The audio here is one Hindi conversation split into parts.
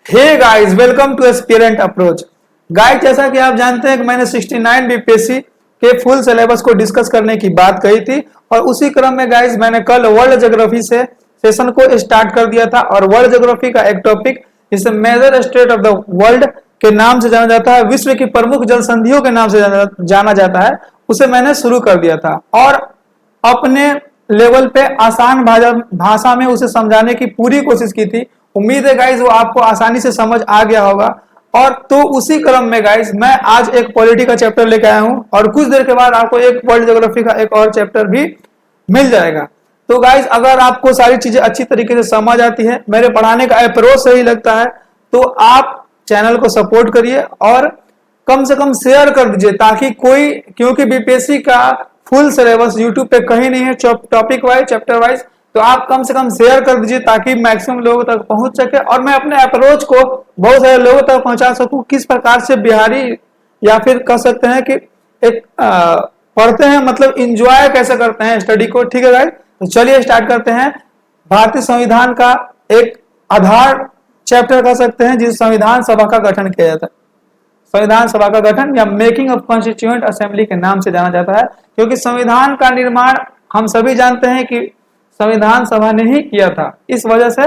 Hey guys, welcome to aspirant approach. Guys, जैसा कि आप जानते हैं कि मैंने 69 बीपीएससी के फुल सिलेबस को डिस्कस करने की बात कही थी और उसी क्रम में गाइस मैंने कल वर्ल्ड ज्योग्राफी से सेशन को स्टार्ट कर दिया था। और वर्ल्ड ज्योग्राफी का एक टॉपिक जिसे major state of the world के नाम से जाना जाता है, विश्व की प्रमुख जल संधियों के नाम से जाना जाता है, उसे मैंने शुरू कर दिया था और अपने लेवल पे आसान भाषा में उसे समझाने की पूरी कोशिश की थी। उम्मीद है गाइज वो आपको आसानी से समझ आ गया होगा। और तो उसी क्रम में गाइज मैं आज एक पॉलिटी का चैप्टर लेके आया हूं और कुछ देर के बाद आपको एक वर्ल्ड ज्योग्राफी का एक और चैप्टर भी मिल जाएगा। तो गाइज अगर आपको सारी चीजें अच्छी तरीके से समझ आती है, मेरे पढ़ाने का अप्रोच सही लगता है, तो आप चैनल को सपोर्ट करिए और कम से कम शेयर कर दीजिए ताकि कोई, क्योंकि बीपीएससी का फुल सिलेबस यूट्यूब पे कहीं नहीं है टॉपिक वाइज चैप्टर वाइज, तो आप कम से कम शेयर कर दीजिए ताकि मैक्सिमम लोगों तक पहुंच सके और मैं अपने अप्रोच को बहुत सारे लोगों तक पहुंचा सकूं। किस प्रकार से बिहारी या फिर कह सकते हैं कि एक पढ़ते हैं, मतलब इंजॉय कैसे करते हैं स्टडी को। ठीक है गाइस, तो चलिए स्टार्ट करते हैं। भारतीय संविधान का एक आधार चैप्टर कह सकते हैं जिस संविधान सभा का गठन किया जाता है। संविधान सभा का गठन या मेकिंग ऑफ कॉन्स्टिट्यूएंट असेंबली के नाम से जाना जाता है, क्योंकि संविधान का निर्माण हम सभी जानते हैं कि संविधान सभा ने ही किया था। इस वजह से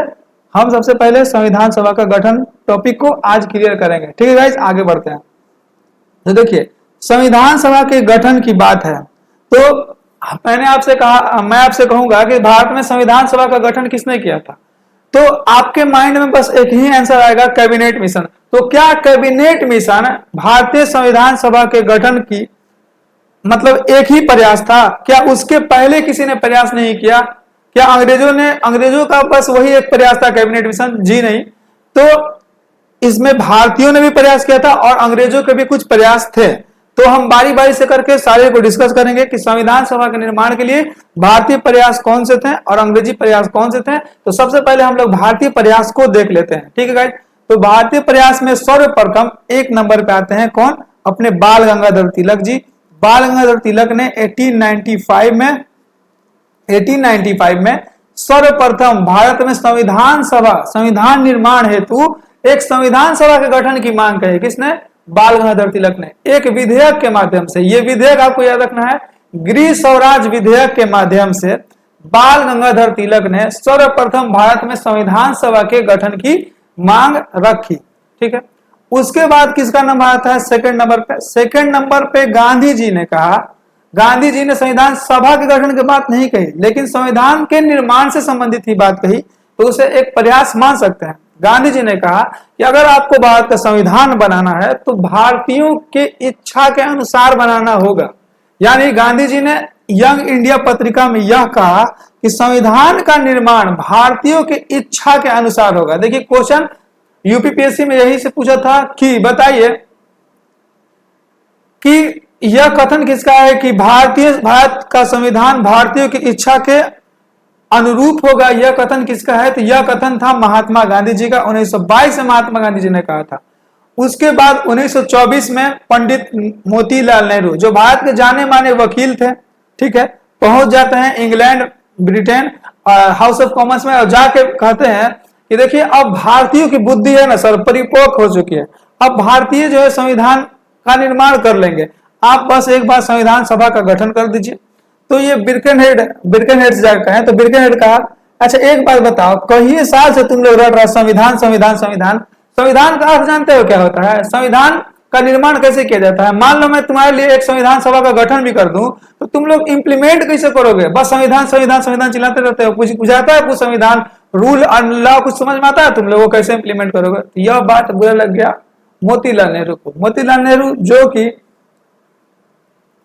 हम सबसे पहले संविधान सभा का गठन टॉपिक को आज क्लियर करेंगे। ठीक है गाइस, आगे बढ़ते हैं। तो देखिए, संविधान सभा के गठन की बात है तो मैं आपसे कहूंगा कि भारत में संविधान सभा का गठन किसने किया था, तो आपके माइंड में बस एक ही आंसर आएगा, कैबिनेट मिशन। तो क्या कैबिनेट मिशन भारतीय संविधान सभा के गठन की मतलब एक ही प्रयास था? क्या उसके पहले किसी ने प्रयास नहीं किया? क्या अंग्रेजों का बस वही एक प्रयास था कैबिनेट मिशन? जी नहीं। तो इसमें भारतीयों ने भी प्रयास किया था और अंग्रेजों के भी कुछ प्रयास थे। तो हम बारी बारी से करके सारे को डिस्कस करेंगे कि संविधान सभा के निर्माण के लिए भारतीय प्रयास कौन से थे और अंग्रेजी प्रयास कौन से थे। तो सबसे पहले हम लोग भारतीय प्रयास को देख लेते हैं। ठीक है गाइस, तो भारतीय प्रयास में सर्वप्रथम एक नंबर पे आते हैं कौन? अपने बाल गंगाधर तिलक जी। बाल गंगाधर तिलक ने 1895 में सर्वप्रथम भारत में संविधान निर्माण हेतु एक संविधान सभा के गठन की मांग कही। किसने? बाल गंगाधर तिलक ने, एक विधेयक के माध्यम से। यह विधेयक आपको याद रखना है, गृह स्वराज विधेयक के माध्यम से बाल गंगाधर तिलक ने सर्वप्रथम भारत में संविधान सभा के गठन की मांग रखी। ठीक है, उसके बाद किसका नंबर आता है? सेकंड नंबर पे गांधी जी ने कहा। गांधी जी ने संविधान सभा के गठन की बात नहीं कही, लेकिन संविधान के निर्माण से संबंधित ही बात कही, तो उसे एक प्रयास मान सकते हैं। गांधी जी ने कहा कि अगर आपको भारत का संविधान बनाना है तो भारतीयों के इच्छा के अनुसार बनाना होगा। यानी गांधी जी ने यंग इंडिया पत्रिका में यह कहा कि संविधान का निर्माण भारतीयों की इच्छा के अनुसार होगा। देखिए, क्वेश्चन यूपीपीएससी में यही से पूछा था कि बताइए कि यह कथन किसका है कि भारत का संविधान भारतीयों की इच्छा के अनुरूप होगा। यह कथन किसका है? तो यह कथन था महात्मा गांधी जी का। 1922 में महात्मा गांधी जी ने कहा था। उसके बाद 1924 में पंडित मोतीलाल नेहरू, जो भारत के जाने माने वकील थे, ठीक है, पहुंच जाते हैं England, Britain, house of Commons में और जाके कहते हैं कि देखिए, अब भारतीयों की बुद्धि है ना सर, परिपक्व हो चुकी है। अब भारतीय जो है संविधान का निर्माण कर लेंगे, आप बस एक बार संविधान सभा का गठन कर दीजिए। तो ये बिरकेनहेड से जाकर कहें तो बिरकेनहेड कहा, अच्छा एक बात बताओ, कई साल से तुम लोग रट रहा संविधान संविधान संविधान। संविधान का अर्थ जानते हो क्या होता है? संविधान का निर्माण कैसे किया जाता है? मान लो मैं तुम्हारे लिए एक संविधान सभा का गठन भी कर दूं तो तुम लोग इंप्लीमेंट कैसे करोगे? बस संविधान संविधान संविधान चिल्लाते रहते हो। कुछ बुझाता है? कुछ संविधान रूल और लॉ कुछ समझ में आता है? तुम लोगों कैसे इंप्लीमेंट करोगे? तो यह बात बुरा लग गया मोतीलाल नेहरू को। मोतीलाल नेहरू जो कि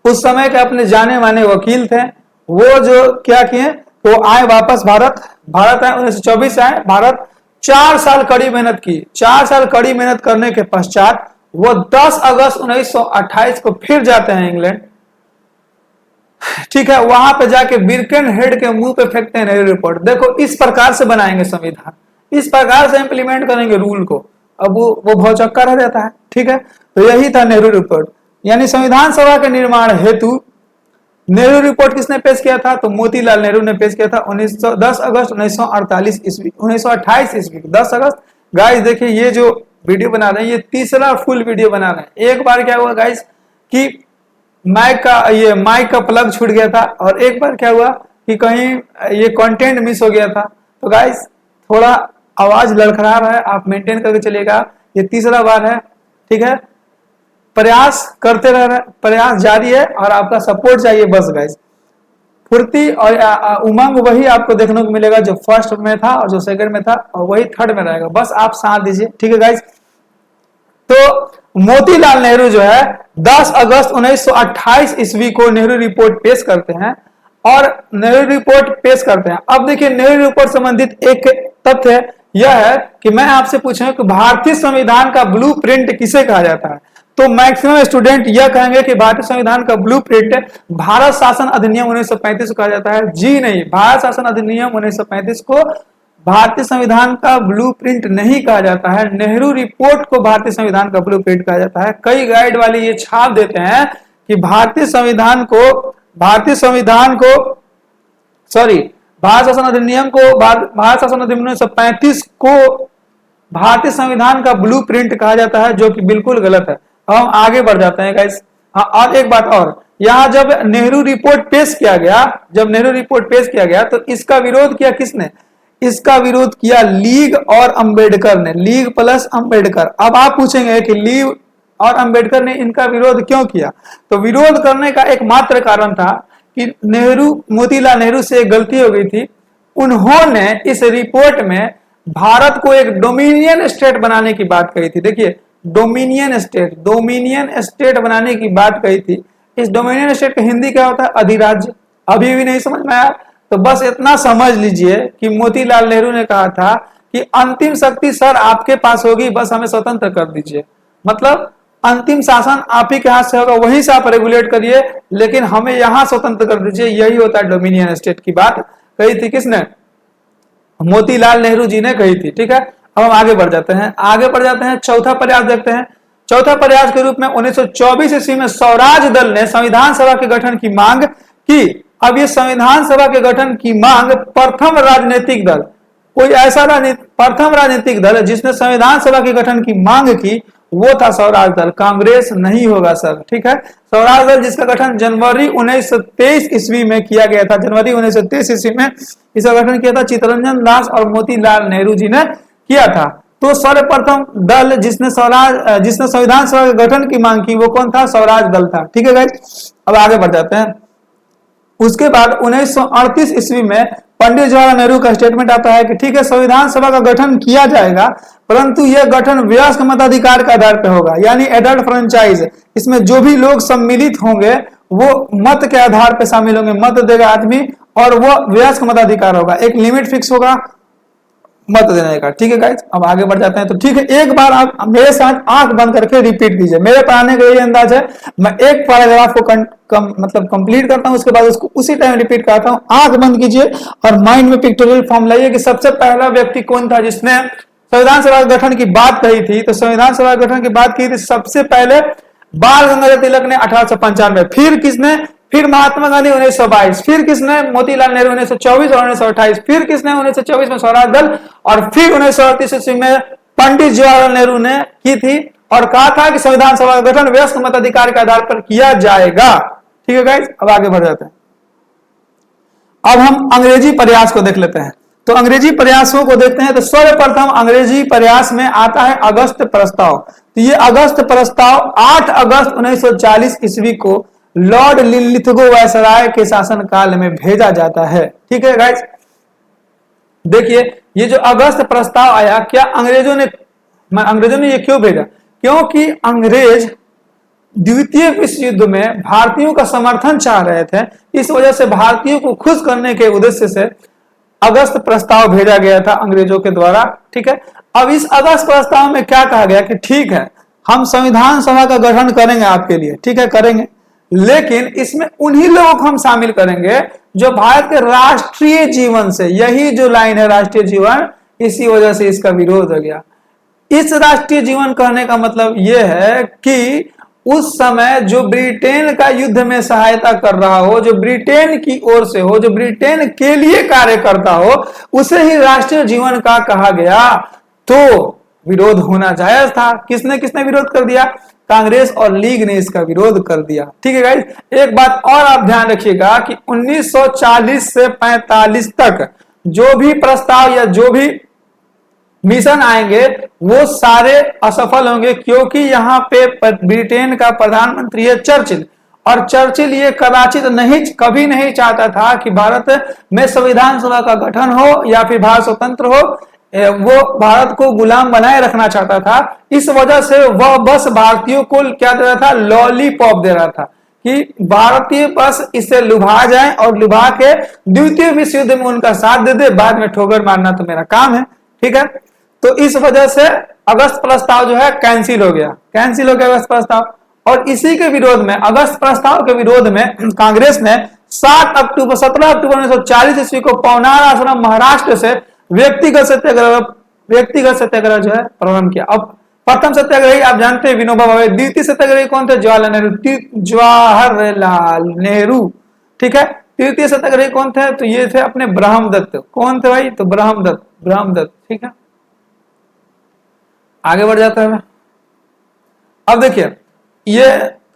उस समय के अपने जाने माने वकील थे, वो जो क्या किए, वो आए वापस भारत आए, 1924 आए भारत। 4 साल कड़ी मेहनत की। 4 साल कड़ी मेहनत करने के पश्चात वो 10 अगस्त 1928 को फिर जाते हैं इंग्लैंड। ठीक है, वहां पे जाके बिरकेनहेड के मुंह पे फेंकते हैं नेहरू रिपोर्ट। देखो, इस प्रकार से बनाएंगे संविधान, इस प्रकार से इंप्लीमेंट करेंगे रूल को। अब वो भौचक्का रह जाता है। ठीक है, तो यही था नेहरू रिपोर्ट। यानी संविधान सभा के निर्माण हेतु नेहरू रिपोर्ट किसने पेश किया था? तो मोतीलाल नेहरू ने पेश किया था 10 अगस्त 1928 ईस्वी 10 अगस्त गाइस देखिए ये जो वीडियो बना रहे हैं ये तीसरा फुल वीडियो बना रहे हैं। एक बार क्या हुआ गाइस कि माइक का प्लग छूट गया था, और एक बार क्या हुआ कि कहीं ये कंटेंट मिस हो गया था। तो गाइस थोड़ा आवाज लड़खड़ा रहा है, आप मेंटेन करके चलिएगा, ये तीसरा बार है, ठीक है। प्रयास करते रह रहे, प्रयास जारी है और आपका सपोर्ट चाहिए बस गाइस। फुर्ती और उमंग वही आपको देखने को मिलेगा जो फर्स्ट में था और जो सेकंड में था, और वही थर्ड में रहेगा, बस आप साथ दीजिए, ठीक है गाइस। तो मोतीलाल नेहरू जो है 10 अगस्त 1928 ईस्वी को नेहरू रिपोर्ट पेश करते हैं, और नेहरू रिपोर्ट पेश करते हैं। अब देखिए नेहरू रिपोर्ट संबंधित एक तथ्य यह है कि मैं आपसे पूछूं कि भारतीय संविधान का ब्लूप्रिंट किसे कहा जाता है, तो मैक्सिमम स्टूडेंट यह कहेंगे कि भारतीय संविधान का ब्लूप्रिंट भारत शासन अधिनियम 1935 को कहा जाता है। जी नहीं, भारत शासन अधिनियम 1935 को भारतीय संविधान का ब्लूप्रिंट नहीं कहा जाता है, नेहरू रिपोर्ट को भारतीय संविधान का ब्लूप्रिंट कहा जाता है। कई गाइड वाले ये छाप देते हैं कि भारत शासन अधिनियम को भारत शासन अधिनियम 1935 को भारतीय संविधान का ब्लूप्रिंट कहा जाता है, जो कि बिल्कुल गलत है। हम आगे बढ़ जाते हैं गाइस। हाँ, और एक बात और, यहाँ जब नेहरू रिपोर्ट पेश किया गया तो इसका विरोध किया किसने? इसका विरोध किया लीग और अंबेडकर ने, लीग प्लस अंबेडकर। अब आप पूछेंगे कि लीग और अंबेडकर ने इनका विरोध क्यों किया? तो विरोध करने का एकमात्र कारण था कि मोतीलाल नेहरू से एक गलती हो गई थी। उन्होंने इस रिपोर्ट में भारत को एक डोमिनियन स्टेट बनाने की बात कही थी। देखिए डोमिनियन स्टेट बनाने की बात कही थी। इस डोमिनियन स्टेट का हिंदी क्या होता है? अधिराज्य। अभी भी नहीं समझ में आया तो बस इतना समझ लीजिए कि मोतीलाल नेहरू ने कहा था कि अंतिम शक्ति सर आपके पास होगी, बस हमें स्वतंत्र कर दीजिए। मतलब अंतिम शासन आप ही के हाथ से होगा, वहीं से आप रेगुलेट करिए, लेकिन हमें यहां स्वतंत्र कर दीजिए। यही होता है डोमिनियन स्टेट की बात कही थी किसने? मोतीलाल नेहरू जी ने कही थी, ठीक है। अब हम आगे बढ़ जाते हैं, चौथा प्रयास देखते हैं। चौथा प्रयास के रूप में 1924 ईस्वी में स्वराज दल ने संविधान सभा के गठन की मांग की। अब ये संविधान सभा के गठन की मांग प्रथम राजनीतिक दल जिसने संविधान सभा के गठन की मांग की वो था स्वराज दल, कांग्रेस नहीं होगा सर, ठीक है। स्वराज दल जिसका गठन जनवरी 1923 ईस्वी में किया गया था, जनवरी 1923 ईस्वी में इसका गठन किया था चित्तरंजन दास और मोतीलाल नेहरू जी ने किया था। तो सर्वप्रथम दल जिसने संविधान सभा के गठन की मांग की वो कौन था? स्वराज दल था, ठीक है गाइस। अब आगे बढ़ जाते हैं। उसके बाद 1938 ईस्वी में पंडित जवाहरलाल नेहरू का स्टेटमेंट आता है कि ठीक है संविधान सभा का गठन किया जाएगा, परंतु यह गठन वयस्क मताधिकार के आधार पर होगा, यानी एडल्ट फ्रेंचाइज। इसमें जो भी लोग सम्मिलित होंगे वो मत के आधार पर शामिल होंगे, मत देगा आदमी, और वो वयस्क मताधिकार होगा, एक लिमिट फिक्स होगा मत देने का, ठीक है गाइस। अब आगे बढ़ जाते हैं। तो ठीक है, एक बार आप मेरे साथ आंख बंद करके रिपीट कीजिए। मेरे पढ़ाने का यही अंदाज है, मैं एक पैराग्राफ को मतलब कंप्लीट करता हूं, उसके बाद उसको उसी टाइम रिपीट करता हूं। आंख बंद कीजिए और माइंड में पिक्टोरियल फॉर्म लाइए कि सबसे पहला व्यक्ति कौन था जिसने संविधान सभा के गठन की बात कही थी। तो संविधान सभा के गठन की बात की थी सबसे पहले बाल गंगाधर तिलक ने 1895, फिर किसने? फिर महात्मा गांधी 1922, फिर किसने? मोतीलाल नेहरू 1924 और 1928, फिर किसने? 1924 में स्वराज दल, और फिर 1938 ईस्वी में पंडित जवाहरलाल नेहरू ने की थी और कहा था कि संविधान सभा का गठन वयस्क मताधिकार के आधार पर किया जाएगा, ठीक है गाइस। अब आगे बढ़ जाते हैं। अब हम अंग्रेजी प्रयास को देख लेते हैं। तो अंग्रेजी प्रयासों को देखते हैं। तो सर्वप्रथम अंग्रेजी प्रयास में आता है अगस्त प्रस्ताव। तो ये अगस्त प्रस्ताव 8 अगस्त 1940 ईस्वी को लॉर्ड लिथगो वायसराय के शासन काल में भेजा जाता है, ठीक है गाइस। देखिए ये जो अगस्त प्रस्ताव आया, क्या अंग्रेजों ने ये क्यों भेजा? क्योंकि अंग्रेज द्वितीय विश्व युद्ध में भारतीयों का समर्थन चाह रहे थे, इस वजह से भारतीयों को खुश करने के उद्देश्य से अगस्त प्रस्ताव भेजा गया था अंग्रेजों के द्वारा, ठीक है। अब इस अगस्त प्रस्ताव में क्या कहा गया कि ठीक है हम संविधान सभा का गठन करेंगे आपके लिए, ठीक है करेंगे, लेकिन इसमें उन्हीं लोगों को हम शामिल करेंगे जो भारत के राष्ट्रीय जीवन से, यही जो लाइन है राष्ट्रीय जीवन, इसी वजह से इसका विरोध हो गया। इस राष्ट्रीय जीवन कहने का मतलब यह है कि उस समय जो ब्रिटेन का युद्ध में सहायता कर रहा हो, जो ब्रिटेन की ओर से हो, जो ब्रिटेन के लिए कार्य करता हो, उसे ही राष्ट्रीय जीवन का कहा गया। तो विरोध होना जायज था। किसने किसने विरोध कर दिया? कांग्रेस और लीग ने इसका विरोध कर दिया। ठीक है गाइस, एक बात और आप ध्यान रखिएगा कि 1940 से 45 तक जो भी प्रस्ताव या जो भी मिशन आएंगे वो सारे असफल होंगे, क्योंकि यहाँ पे ब्रिटेन का प्रधानमंत्री है चर्चिल, और चर्चिल ये कदाचित नहीं, कभी नहीं चाहता था कि भारत में संविधान सभा का गठन हो या फिर भारत स्वतंत्र हो। वो भारत को गुलाम बनाए रखना चाहता था। इस वजह से वह बस भारतीयों को क्या दे रहा था? लॉलीपॉप दे रहा था कि भारतीय बस इसे लुभा जाए और लुभा के द्वितीय विश्व युद्ध में उनका साथ दे दे, बाद में ठोकर मारना तो मेरा काम है। ठीक है, तो इस वजह से अगस्त प्रस्ताव जो है कैंसिल हो गया, अगस्त प्रस्ताव। और इसी के विरोध में, अगस्त प्रस्ताव के विरोध में कांग्रेस ने 17 अक्टूबर 1940 ईस्वी को पवनार आश्रम महाराष्ट्र से व्यक्तिगत सत्याग्रह जो है प्रारंभ किया। अब प्रथम सत्याग्रही आप जानते हैं विनोबा भावे, द्वितीय सत्याग्रही कौन थे? जवाहरलाल नेहरू। ठीक है, तृतीय सत्याग्रही कौन थे? तो ये थे अपने ब्रह्मदत्त। कौन थे भाई? तो ब्रह्मदत्त। ठीक है, आगे बढ़ जाता है। अब देखिए, ये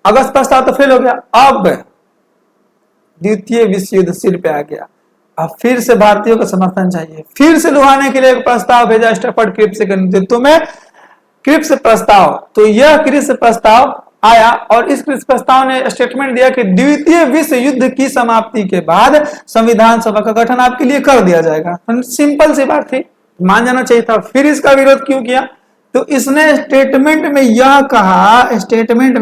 अगस्त प्रस्ताव तो फेल हो गया, अब द्वितीय विश्व युद्ध सिर पे आ गया। अब फिर से भारतीयों का समर्थन चाहिए, फिर से लुभाने के लिए एक प्रस्ताव भेजा स्टैफर्ड क्रिप्स के नेतृत्व में, क्रिप्स प्रस्ताव। तो यह क्रिप्स प्रस्ताव आया और इस क्रिप्स प्रस्ताव ने स्टेटमेंट दिया कि द्वितीय विश्व युद्ध की समाप्ति के बाद संविधान सभा का गठन आपके लिए कर दिया जाएगा। सिंपल सी बात थी, मान जाना चाहिए था। फिर इसका विरोध क्यों किया? तो इसने स्टेटमेंट में यह कहा, स्टेटमेंट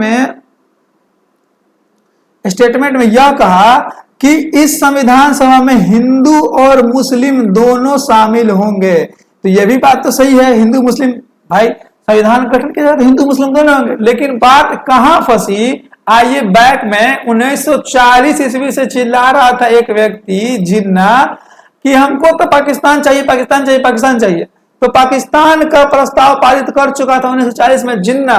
में यह कहा कि इस संविधान सभा में हिंदू और मुस्लिम दोनों शामिल होंगे। तो यह भी बात तो सही है, हिंदू मुस्लिम, भाई संविधान गठन के साथ हिंदू मुस्लिम दोनों होंगे। लेकिन बात कहां फंसी? आइए बैक में 1940 ईस्वी से चिल्ला रहा था एक व्यक्ति जिन्ना कि हमको तो पाकिस्तान चाहिए, पाकिस्तान चाहिए, पाकिस्तान चाहिए। तो पाकिस्तान का प्रस्ताव पारित कर चुका था 1940 में जिन्ना,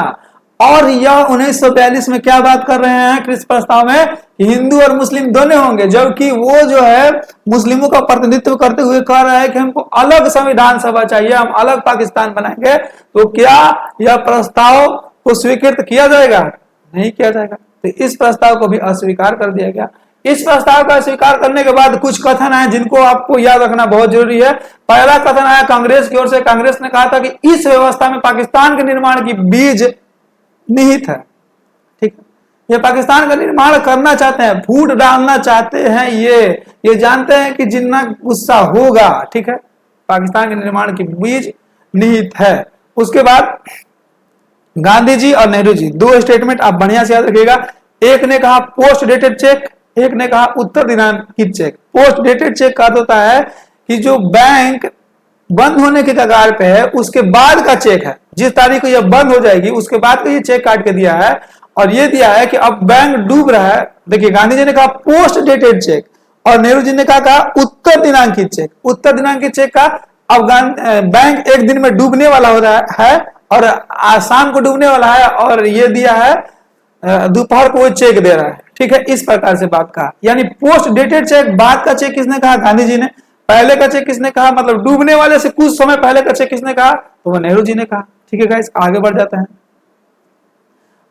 और यह 1942 में क्या बात कर रहे हैं क्रिप्स प्रस्ताव में कि हिंदू और मुस्लिम दोनों होंगे, जबकि वो जो है मुस्लिमों का प्रतिनिधित्व करते हुए कह रहा है कि हमको अलग संविधान सभा चाहिए, हम अलग पाकिस्तान बनाएंगे। तो क्या यह प्रस्ताव को स्वीकृत किया जाएगा? नहीं किया जाएगा। तो इस प्रस्ताव को भी अस्वीकार कर दिया गया। इस प्रस्ताव का स्वीकार करने के बाद कुछ कथन आए जिनको आपको याद रखना बहुत जरूरी है। पहला कथन आया कांग्रेस की ओर से। कांग्रेस ने कहा था कि इस व्यवस्था में पाकिस्तान के निर्माण की बीज निहित है। ठीक है, ये पाकिस्तान का निर्माण करना चाहते हैं, फूट डालना चाहते हैं, ये जानते हैं कि जिन्ना गुस्सा होगा। ठीक है, पाकिस्तान के निर्माण की बीज निहित है। उसके बाद गांधी जी और नेहरू जी, दो स्टेटमेंट आप बढ़िया से याद रखिएगा। एक ने कहा पोस्ट डेटेड चेक, एक ने कहा उत्तर दिनांकित चेक। पोस्ट डेटेड चेक का होता है कि जो बैंक बंद होने के कगार पे है उसके बाद का चेक है, जिस तारीख को यह बंद हो जाएगी उसके बाद का ये चेक काट के दिया है, और ये दिया है कि अब बैंक डूब रहा है। देखिए, गांधी जी ने कहा पोस्ट डेटेड चेक और नेहरू जी ने कहा उत्तर दिनांकित चेक। उत्तर दिनांकित चेक का अब बैंक एक दिन में डूबने वाला हो रहा है और शाम को डूबने वाला है, और ये दिया है दोपहर को वो चेक दे रहा है। ठीक है, इस प्रकार से बात कहा। यानी पोस्ट डेटेड चेक, बाद का चेक किसने कहा? गांधी जी ने। पहले का चेक किसने कहा? मतलब डूबने वाले से कुछ समय पहले का चेक किसने कहा? तो वो नेहरू जी ने कहा। ठीक है गाइस, आगे बढ़ जाते हैं।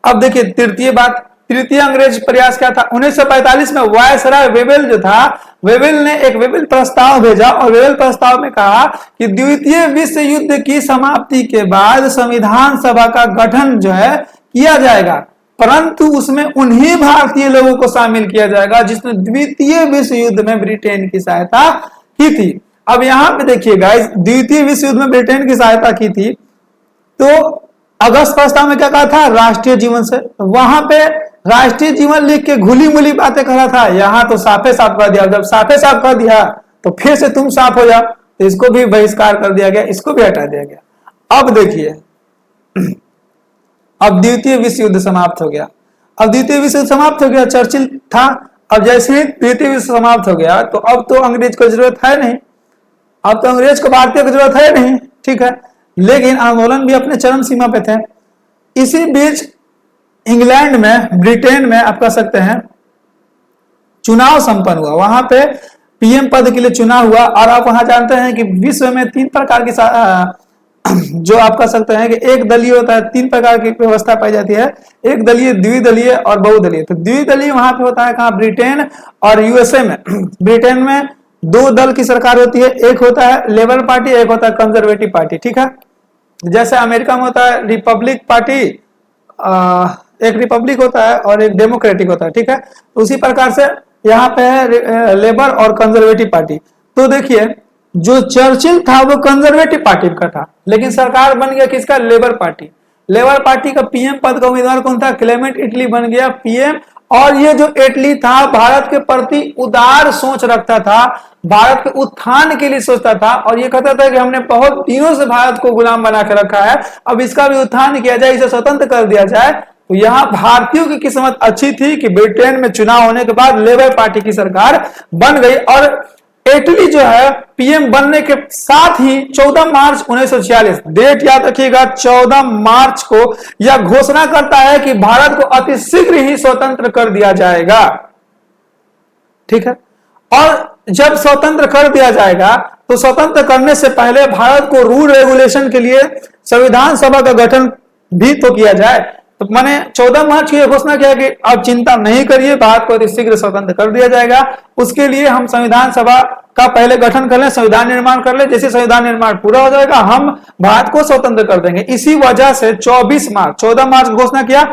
अब देखिए तृतीय बात, तृतीय अंग्रेज प्रयास क्या था? 1945 में वायसराय वेवेल जो था, वेवेल ने एक वेवेल प्रस्ताव भेजा और वेवेल प्रस्ताव में कहा कि द्वितीय विश्व युद्ध की समाप्ति के बाद संविधान सभा का गठन जो है किया जाएगा, परंतु उसमें उन्हीं भारतीय लोगों को शामिल किया जाएगा जिसने द्वितीय विश्व युद्ध में ब्रिटेन की सहायता की थी। अब यहां पे देखिए गाइस, द्वितीय विश्व युद्ध में ब्रिटेन की सहायता की थी, तो अगस्त प्रस्ताव में क्या कहा था? राष्ट्रीय जीवन से। वहां पे राष्ट्रीय जीवन लिख के घुली मुली बातें कर रहा था, यहां तो साफे साफ कर दिया। जब साफे साफ कर दिया तो फिर से तुम साफ हो जाओ, तो इसको भी बहिष्कार कर दिया गया, इसको भी हटा दिया गया। अब देखिए, अब द्वितीय विश्व युद्ध समाप्त हो गया। अब द्वितीय विश्व युद्ध समाप्त हो गया, चर्चिल था। अब जैसे ही द्वितीय विश्व समाप्त हो गया तो अब तो अंग्रेज को जरूरत है नहीं, अब तो अंग्रेज को भारतीय की जरूरत है नहीं। ठीक है, लेकिन आंदोलन भी अपने चरम सीमा पे थे। इसी बीच इंग्लैंड में, ब्रिटेन में आप कह सकते हैं चुनाव संपन्न हुआ। वहां पे पीएम पद के लिए चुनाव हुआ, और आप वहां जानते हैं कि विश्व में 3 प्रकार की जो आप कह सकते हैं कि एक दलीय होता है, 3 प्रकार की व्यवस्था पाई जाती है, एक दलीय, द्विदलीय और बहुदलीय। तो द्विदलीय वहां पे होता है कहाँ, ब्रिटेन और यूएसए में। ब्रिटेन में 2 दल की सरकार होती है, एक होता है लेबर पार्टी, एक होता है कंजर्वेटिव पार्टी, ठीक है। जैसे अमेरिका में होता है रिपब्लिक पार्टी, एक रिपब्लिक होता है और एक डेमोक्रेटिक होता है, ठीक है। तो उसी प्रकार से यहाँ पे है लेबर और कंजर्वेटिव पार्टी। तो देखिए जो चर्चिल था वो कंजर्वेटिव पार्टी का था, लेकिन सरकार बन गया किसका, लेबर पार्टी। लेबर पार्टी का पीएम पद का उम्मीदवार कौन था, क्लेमेंट इटली बन गया पीएम। और ये जो इटली था भारत के प्रति उदार सोच रखता था, भारत के उत्थान के लिए सोचता था, और ये कहता था कि हमने बहुत दिनों से भारत को गुलाम बना के रखा है, अब इसका भी उत्थान किया जाए, इसे स्वतंत्र कर दिया जाए। तो यहां भारतीयों की किस्मत अच्छी थी कि ब्रिटेन में चुनाव होने के बाद लेबर पार्टी की सरकार बन गई, और इटली जो है पीएम बनने के साथ ही 14 मार्च 1946, डेट याद रखिएगा, 14 मार्च को यह घोषणा करता है कि भारत को अतिशीघ्र ही स्वतंत्र कर दिया जाएगा, ठीक है। और जब स्वतंत्र कर दिया जाएगा तो स्वतंत्र करने से पहले भारत को रूल रेगुलेशन के लिए संविधान सभा का गठन भी तो किया जाए। तो मैंने 14 मार्च की घोषणा किया कि अब चिंता नहीं करिए, भारत को शीघ्र स्वतंत्र कर दिया जाएगा, उसके लिए हम संविधान सभा का पहले गठन कर लें, संविधान निर्माण कर लें, जैसे संविधान निर्माण पूरा हो जाएगा हम भारत को स्वतंत्र कर देंगे। इसी वजह से 24 मार्च, 14 मार्च घोषणा किया,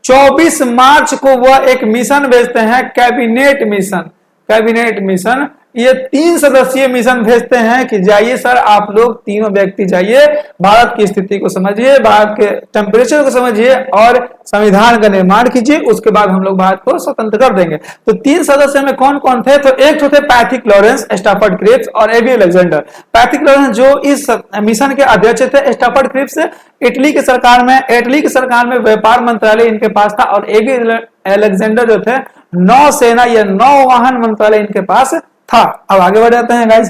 24 मार्च को वह एक मिशन भेजते हैं, कैबिनेट मिशन। कैबिनेट मिशन, ये 3 सदस्यीय मिशन भेजते हैं कि जाइए सर, आप लोग तीनों व्यक्ति जाइए, भारत की स्थिति को समझिए, भारत के टेम्परेचर को समझिए और संविधान का निर्माण कीजिए, उसके बाद हम लोग भारत को स्वतंत्र कर देंगे। तो 3 सदस्य में कौन कौन थे, तो एक तो थे पैथिक लॉरेंस, स्टैफर्ड क्रिप्स और एबी अलेक्जेंडर। पैथिक लॉरेंस जो इस मिशन के अध्यक्ष थे, स्टैफर्ड क्रिप्स इटली की सरकार में व्यापार मंत्रालय इनके पास था, और एबी अलेक्जेंडर जो थे नौसेना या नौवाहन मंत्रालय इनके पास था। अब आगे बढ़ जाते हैं गाइस।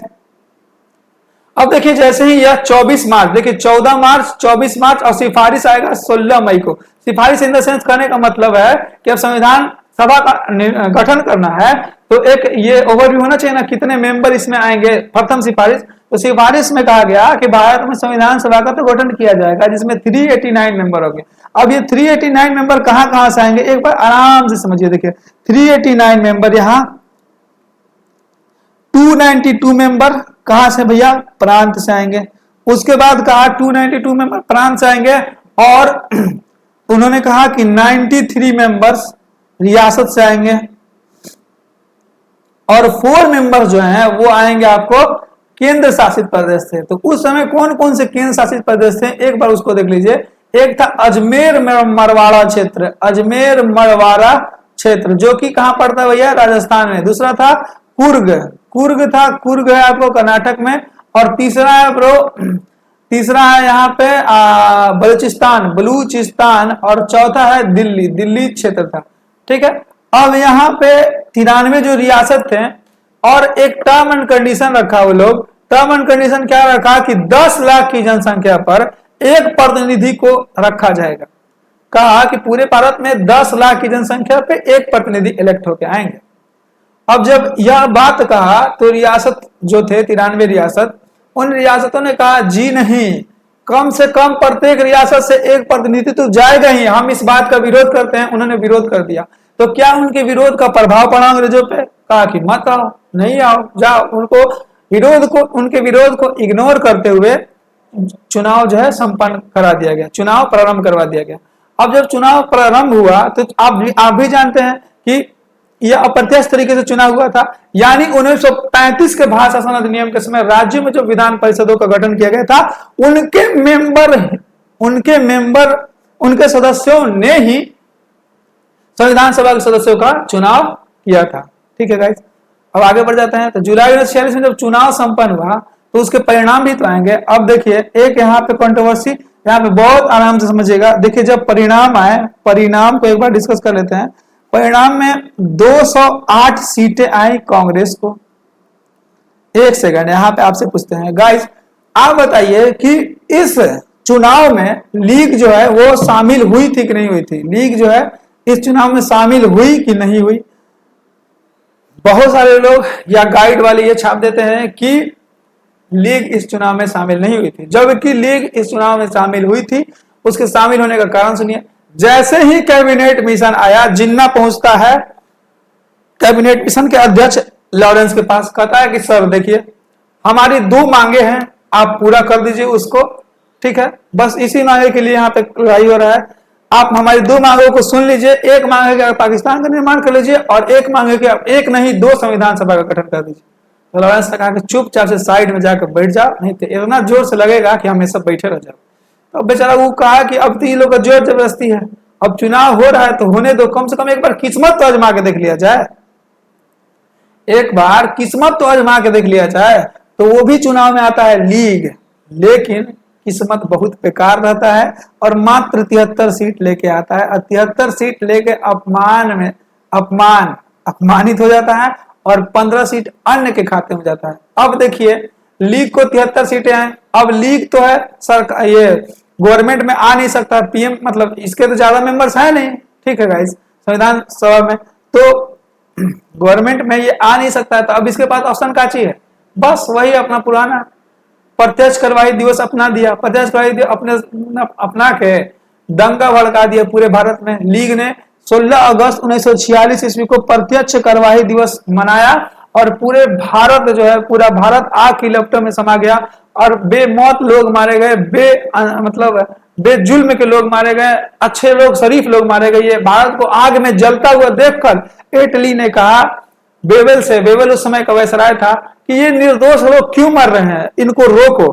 अब देखिए जैसे ही यह 24 मार्च, देखिए 14 मार्च, 24 मार्च और सिफारिश आएगा 16 मई को। सिफारिश इन द सेंस करने का मतलब है कि अब संविधान सभा का गठन करना है, तो एक ये ओवरव्यू होना चाहिए ना, कितने मेंबर इसमें आएंगे। प्रथम सिफारिश, तो सिफारिश में कहा गया कि भारत में संविधान सभा का तो गठन किया जाएगा, जिसमें 389 मेंबर होंगे। अब ये 389 मेंबर कहां से आएंगे, एक बार आराम से समझिए। देखिए 389 मेंबर, यहाँ 292 मेंबर कहां से भैया, प्रांत से आएंगे। उसके बाद कहा 292 मेंबर प्रांत से आएंगे, और उन्होंने कहा कि 93 मेंबर्स रियासत से आएंगे, और 4 मेंबर जो हैं वो आएंगे आपको केंद्र शासित प्रदेश से। तो उस समय कौन कौन से केंद्र शासित प्रदेश थे, एक बार उसको देख लीजिए। एक था अजमेर मरवाड़ा क्षेत्र, अजमेर मरवाड़ा क्षेत्र, जो कि कहां पड़ता है भैया, राजस्थान में। दूसरा था कुर्ग, कुर्ग है आपको कर्नाटक में। और तीसरा है तीसरा है यहाँ पे बलूचिस्तान, और चौथा है दिल्ली क्षेत्र था, ठीक है। अब यहाँ पे 93 जो रियासत थे, और एक टर्म एंड कंडीशन रखा वो लोग। टर्म एंड कंडीशन क्या रखा कि 10 लाख की जनसंख्या पर एक प्रतिनिधि को रखा जाएगा। कहा कि पूरे भारत में 10 लाख की जनसंख्या पे एक प्रतिनिधि इलेक्ट होकर आएंगे। अब जब यह बात कहा तो रियासत जो थे 93 रियासत, उन रियासतों ने कहा जी नहीं, कम से कम प्रत्येक रियासत से एक प्रतिनिधि तो जाएगा ही, हम इस बात का विरोध करते हैं। उन्होंने विरोध कर दिया। तो क्या उनके विरोध का प्रभाव पड़ा अंग्रेजों पे, कहा कि मत आओ, नहीं आओ, जाओ। उनके विरोध को इग्नोर करते हुए चुनाव जो है संपन्न करा दिया गया, चुनाव प्रारंभ करवा दिया गया। अब जब चुनाव प्रारंभ हुआ तो आप भी जानते हैं कि यह अप्रत्यक्ष तरीके से चुनाव हुआ था। यानी 1935 के भारत शासन अधिनियम के समय राज्य में जो विधान परिषदों का गठन किया गया था, उनके सदस्यों ने ही संविधान सभा के सदस्यों का चुनाव किया था, ठीक है गाइस। अब आगे बढ़ जाते हैं। तो जुलाई 1946 में जब चुनाव संपन्न हुआ तो उसके परिणाम भी तो आएंगे। अब देखिए एक यहाँ पे कंट्रोवर्सी, यहाँ पे बहुत आराम से समझिएगा। देखिए जब परिणाम आए, परिणाम को एक बार डिस्कस कर लेते हैं। परिणाम में 208 सीटें आई कांग्रेस को। एक सेकंड यहाँ पे आपसे पूछते हैं गाइस, आप बताइए कि इस चुनाव में लीग जो है वो शामिल हुई थी कि नहीं हुई थी? लीग जो है इस चुनाव में शामिल हुई कि नहीं हुई? बहुत सारे लोग या गाइड वाले ये छाप देते हैं कि लीग इस चुनाव में शामिल नहीं हुई थी, जबकि लीग इस चुनाव में शामिल हुई थी। उसके शामिल होने का कारण सुनिए। जैसे ही कैबिनेट मिशन आया, जिन्ना पहुंचता है कैबिनेट मिशन के अध्यक्ष लॉरेंस के पास, कहता है कि सर देखिए हमारी 2 मांगे हैं, आप पूरा कर दीजिए उसको, ठीक है, बस इसी मांगे के लिए यहाँ पे लड़ाई हो रहा है, आप हमारी 2 मांगों को सुन लीजिए। एक मांगे कि आप पाकिस्तान का निर्माण कर लीजिए और एक मांगे कि आप एक नहीं 2 संविधान सभा का गठन कर दीजिए। तो लॉरेंस ने कहा कि चुपचाप से साइड में जाकर बैठ जाओ, नहीं तो इतना जोर से लगेगा कि हम ये सब बैठे रह जाओ। तो बेचारा वो कहा कि अब तो ये लोग का जोर जबरदस्ती है, अब चुनाव हो रहा है तो होने दो, कम से कम एक बार किस्मत तो आजमा के देख लिया जाए, एक बार किस्मत तो आजमा के देख लिया जाए। तो वो भी चुनाव में आता है लीग, लेकिन किस्मत बहुत बेकार रहता है और मात्र 73 सीट लेके आता है और 73 सीट लेके अपमानित हो जाता है और 15 सीट अन्य के खाते में जाता है। अब देखिए लीग को 73 सीटें हैं, अब लीग तो है सरकार, ये गवर्नमेंट में आ नहीं सकता, पीएम मतलब इसके तो ज्यादा मेंबर्स है नहीं, ठीक है गाइस, संविधान सभा में तो गवर्नमेंट में ये आ नहीं सकता है। तो अब इसके पास ऑप्शन का चाहिए, बस वही अपना पुराना प्रत्यक्ष कार्यवाही दिवस अपना दिया, प्रत्यक्ष कार्यवाही अपना के दंगा भड़का दिया पूरे भारत में। लीग ने 16 अगस्त 1946 ईस्वी को प्रत्यक्ष कार्यवाही दिवस मनाया और पूरे भारत जो है, पूरा भारत आग की लपटों में समा गया और बेमौत लोग मारे गए, बेजुल्म के लोग मारे गए, अच्छे लोग शरीफ लोग मारे गए। ये भारत को आग में जलता हुआ देखकर इटली ने कहा वेवेल उस समय का वायसराय था कि ये निर्दोष लोग क्यों मर रहे हैं, इनको रोको।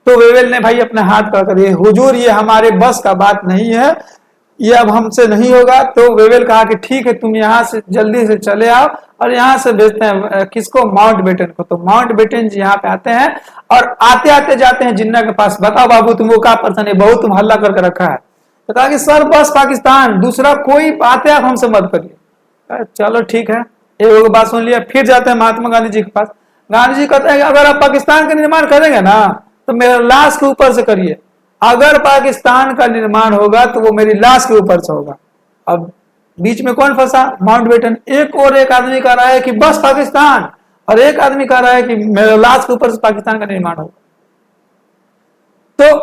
तो वेवेल ने भाई अपने हाथ पकड़ दिए, हुजूर ये हमारे बस का बात नहीं है, ये अब हमसे नहीं होगा। तो वेवेल कहा कि ठीक है तुम यहाँ से जल्दी से चले आओ और यहाँ से भेजते हैं किसको, माउंटबेटन को। तो माउंटबेटन जी यहाँ पे आते हैं और आते आते जाते हैं जिन्ना के पास, बताओ बाबू तुमको क्या पसंद है, बहुत तुम हल्ला करके रखा है। तो कहा कि सर बस पाकिस्तान, दूसरा कोई बात है आप हमसे मत करिए। चलो ठीक है, एक बात सुन लिया। फिर जाते हैं महात्मा गांधी जी के पास। गांधी जी कहते हैं कि अगर आप पाकिस्तान का निर्माण करेंगे ना तो मेरे लाश के ऊपर से करिए, अगर पाकिस्तान का निर्माण होगा तो वो मेरी लाश के ऊपर से होगा। अब बीच में कौन फंसा, माउंटबेटन। एक आदमी कह रहा है कि बस पाकिस्तान और एक आदमी कह रहा है कि मेरे लाश के ऊपर से पाकिस्तान का निर्माण होगा। तो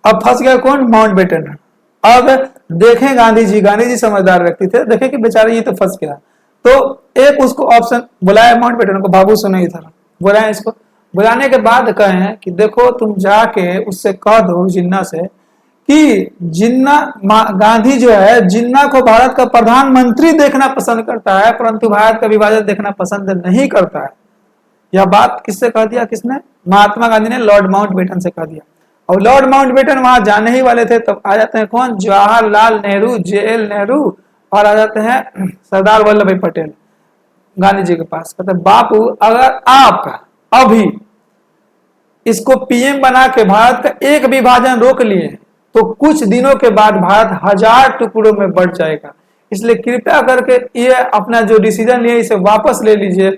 अब फंस गया कौन, माउंटबेटन। अब देखें गांधी जी समझदार व्यक्ति थे, देखें कि बेचारे ये तो फंस गया। तो एक उसको ऑप्शन बुलाया माउंटबेटन को, बाबू सुनो इधर, बुलाया इसको। बुलाने के बाद कहे कि देखो तुम जाके उससे कह दो जिन्ना से कि जिन्ना गांधी जो है जिन्ना को भारत का प्रधानमंत्री देखना पसंद करता है परंतु भारत का विभाजन देखना पसंद नहीं करता है। यह बात किससे कह दिया, किसने, महात्मा गांधी ने लॉर्ड माउंटबेटन से कह दिया। और लॉर्ड माउंटबेटन वहां जाने ही वाले थे, तब आ जाते हैं कौन, जवाहरलाल नेहरू, JL नेहरू, और आ जाते हैं सरदार वल्लभ भाई पटेल गांधी जी के पास। कहते बापू अगर आप अभी इसको पीएम बना के भारत का एक विभाजन रोक लिए तो कुछ दिनों के बाद भारत 1000 टुकड़ों में बढ़ जाएगा, इसलिए कृपया करके ये अपना जो डिसीजन लिया इसे वापस ले लीजिए।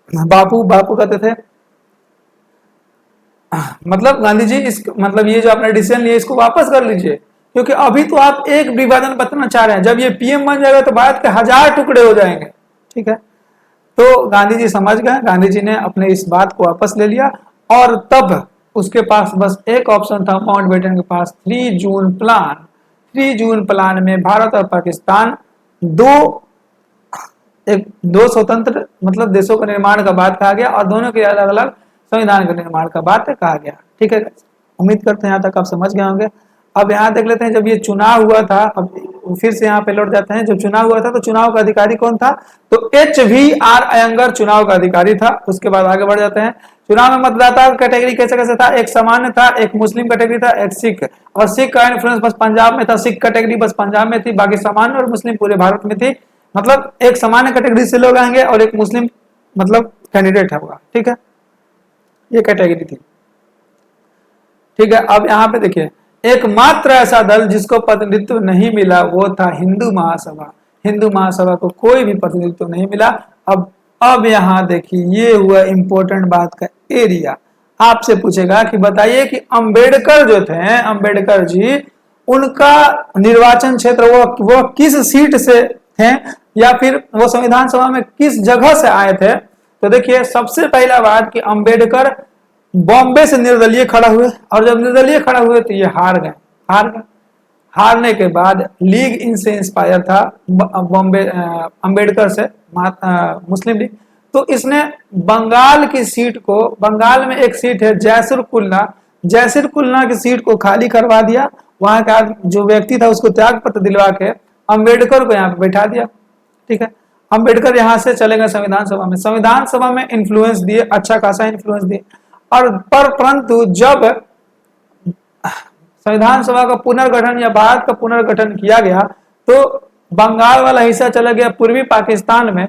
बापू कहते थे मतलब गांधी जी इस मतलब ये जो आपने डिसीजन लिया इसको वापस कर लीजिए, क्योंकि अभी तो आप एक विभाजन बताना चाह रहे हैं, जब ये पीएम बन जाएगा तो भारत के 1000 टुकड़े हो जाएंगे, ठीक है। तो गांधी जी समझ गए, गांधी जी ने अपने इस बात को वापस ले लिया और तब उसके पास बस एक ऑप्शन था माउंटबेटन के पास, 3 जून प्लान। 3 जून प्लान में भारत और पाकिस्तान दो स्वतंत्र मतलब देशों का निर्माण का बात कहा गया और दोनों के अलग अलग संविधान के निर्माण का बात कहा गया, ठीक है। उम्मीद करते हैं यहाँ तक आप समझ गए होंगे। अब यहाँ देख लेते हैं जब ये चुनाव हुआ था, अब फिर से यहाँ पे लौट जाते हैं। जब चुनाव हुआ था तो चुनाव का अधिकारी कौन था, तो HVR अयंगर चुनाव का अधिकारी था। उसके बाद आगे बढ़ जाते हैं। चुनाव में मतदाता कैटेगरी कैसे कैसे था, एक सामान्य था, एक मुस्लिम कैटेगरी था, एक सिख, और सिख का इन्फ्लुएंस बस पंजाब में था, सिख कैटेगरी बस पंजाब में थी, बाकी सामान्य और मुस्लिम पूरे भारत में थी। मतलब एक सामान्य कैटेगरी से लोग आएंगे और एक मुस्लिम मतलब कैंडिडेट है होगा, ठीक है, ये कैटेगरी थी, ठीक है। अब यहाँ पे देखिए एकमात्र ऐसा दल जिसको प्रतिनिधित्व नहीं मिला वो था हिंदू महासभा। हिंदू महासभा को कोई भी प्रतिनिधित्व नहीं मिला। अब यहाँ देखिए ये हुआ इंपॉर्टेंट बात का एरिया। आपसे पूछेगा कि बताइए कि अंबेडकर जो थे, अंबेडकर जी, उनका निर्वाचन क्षेत्र वो किस सीट से थे या फिर वो संविधान सभा में किस जगह से आए थे। तो देखिए सबसे पहला बात कि अंबेडकर बॉम्बे से निर्दलीय खड़ा हुए, और जब निर्दलीय खड़ा हुए तो ये हार गए। हारने के बाद लीग इनसे इंस्पायर था, बॉम्बे अंबेडकर से, मुस्लिम लीग। तो इसने बंगाल की सीट को, बंगाल में एक सीट है जयसुर कुलना की सीट को खाली करवा दिया। वहां का जो व्यक्ति था उसको त्याग पत्र दिलवा के अंबेडकर को यहाँ पे बैठा दिया। ठीक है, अंबेडकर यहाँ से चले गए संविधान सभा में इन्फ्लुएंस दिए, अच्छा खासा इन्फ्लुएंस दिए। और परंतु जब संविधान सभा का पुनर्गठन या भारत का पुनर्गठन किया गया तो बंगाल वाला हिस्सा चला गया पूर्वी पाकिस्तान में,